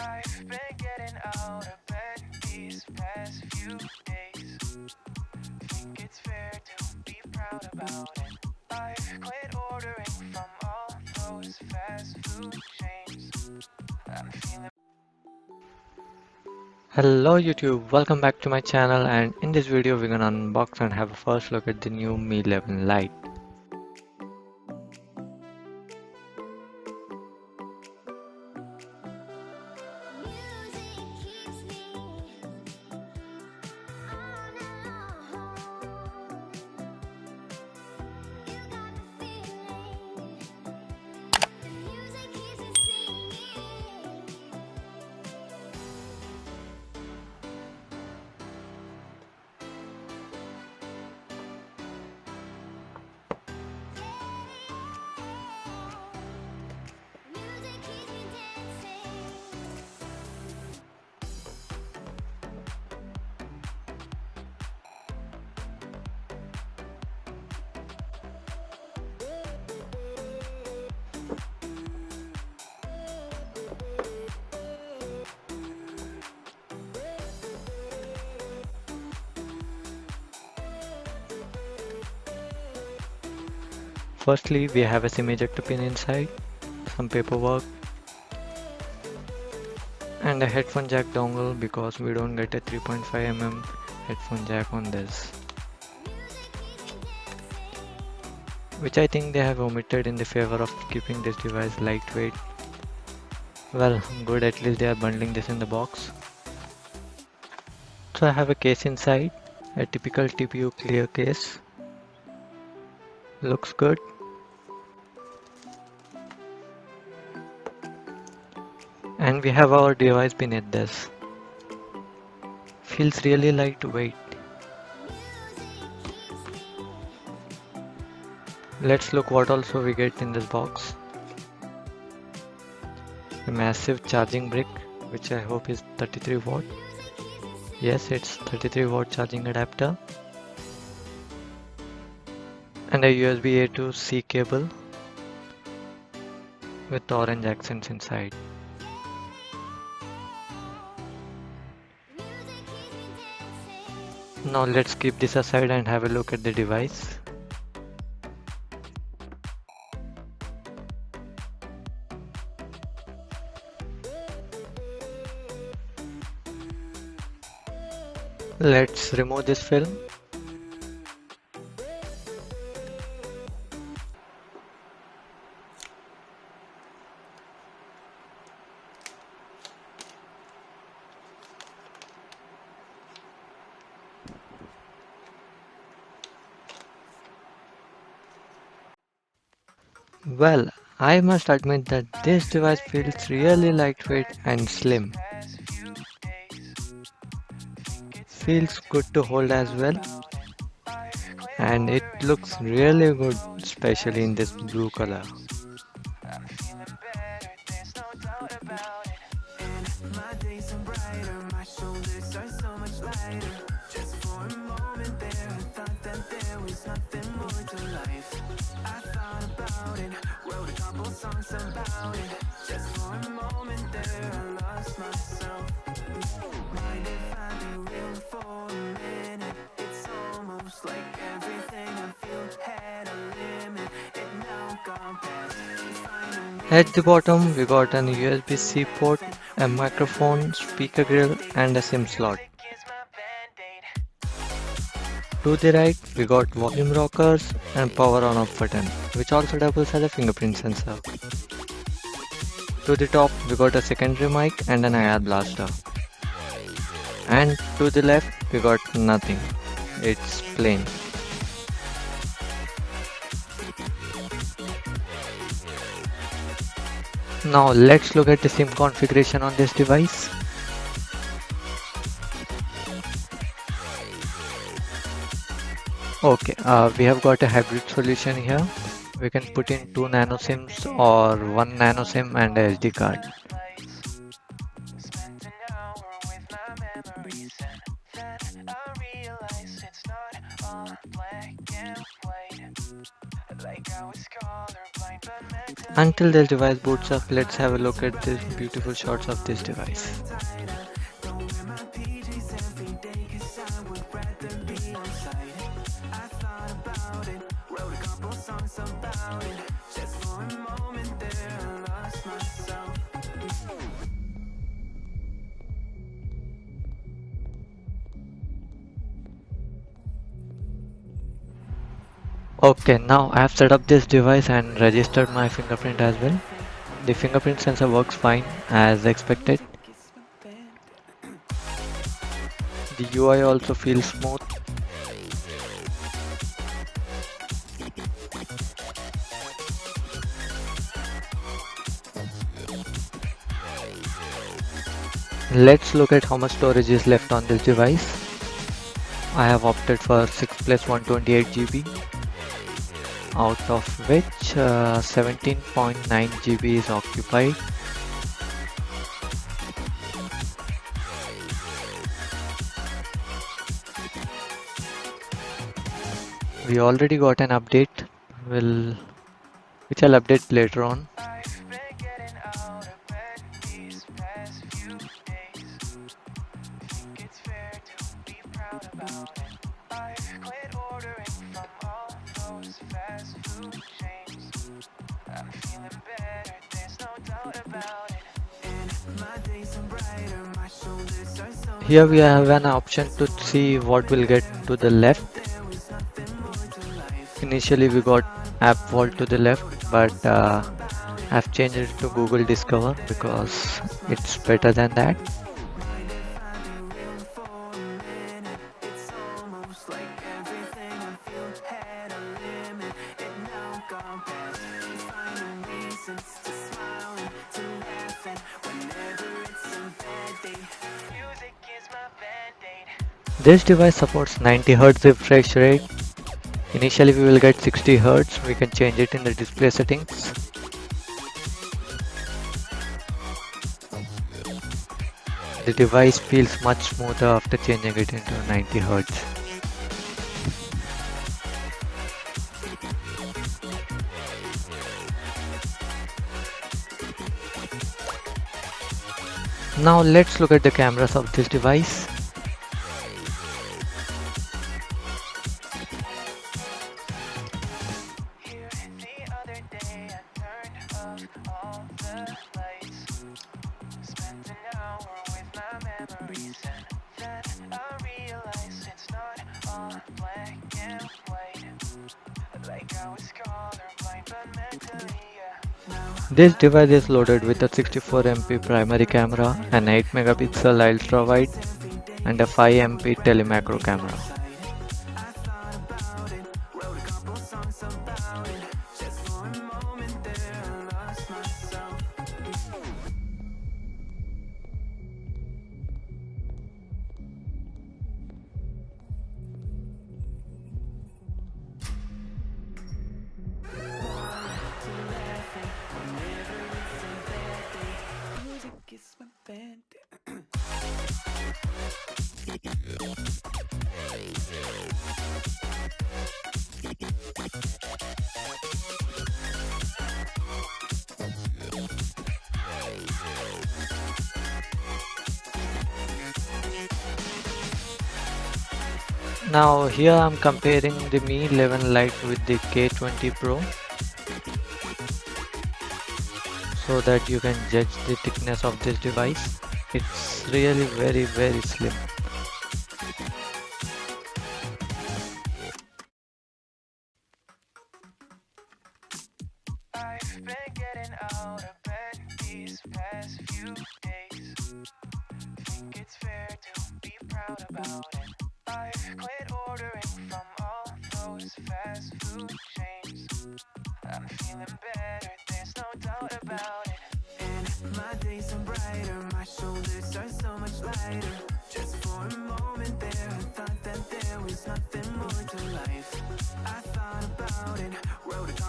I've been getting out of bed these past few days. Think it's fair to be proud about it. I've quit ordering from all those fast food chains. I'm feeling. Hello YouTube, welcome back to my channel, and in this video we're gonna unbox and have a first look at the new Mi 11 Lite. Firstly, we have a SIM ejector pin inside, some paperwork, and a headphone jack dongle because we don't get a 3.5 mm headphone jack on this, which I think they have omitted in the favor of keeping this device lightweight. Well, good, at least they are bundling this in the box. So I have a case inside, a typical TPU clear case. Looks good. And we have our device beneath this. Feels really lightweight. Let's look what also we get in this box. A massive charging brick, which I hope is 33 watt. Yes, it's 33 watt charging adapter. And a USB A to C cable with orange accents inside. Now let's keep this aside and have a look at the device. Let's remove this film. Well, I must admit that this device feels really lightweight and slim. Feels good to hold as well, and it looks really good, especially in this blue color. I'm feeling better, there's no doubt about it. And my days are brighter, my shoulders are so much lighter. Just for a moment there, I thought that there was nothing more to life. I thought about it, wrote a couple songs about it. Just for a moment there, I lost myself. Mind if I be real for a minute? It's almost like everything I feel had a limit. It now gone past. At the bottom, we got an USB-C port, a microphone, speaker grill, and a SIM slot. To the right, we got volume rockers and power on-off button, which also doubles as a fingerprint sensor. To the top, we got a secondary mic and an IR blaster. And to the left, we got nothing. It's plain. Now let's look at the SIM configuration on this device. Okay, we have got a hybrid solution here. We can put in 2 nano SIMs or 1 nano SIM and a SD card. Like I was colorblind but meant to Until this device boots up, let's have a look at the beautiful shots of this device. Okay, now I have set up this device and registered my fingerprint as well. The fingerprint sensor works fine as expected. The UI also feels smooth. Let's look at how much storage is left on this device. I have opted for 6 plus 128 GB, out of which 17.9 GB is occupied. We already got an update, which I'll update later on. Here we have an option to see what will get to the left. Initially we got app vault to the left, but I've changed it to Google Discover because it's better than that. This device supports 90 Hz refresh rate. Initially we will get 60 Hz, we can change it in the display settings. The device feels much smoother after changing it into 90 Hz. Now let's look at the cameras of this device. This device is loaded with a 64 MP primary camera, an 8 megapixel ultra wide, and a 5 MP telemacro camera. Now here I'm comparing the Mi 11 Lite with the K20 Pro so that you can judge the thickness of this device. It's really very slim. I've been getting out of bed these past few days. Think it's fair to be proud about it. I've quit ordering from all those fast food chains. I'm feeling better, there's no doubt about it. And my days are brighter, my shoulders are so much lighter. Just for a moment there, I thought that there was nothing more to life. I thought about it, wrote a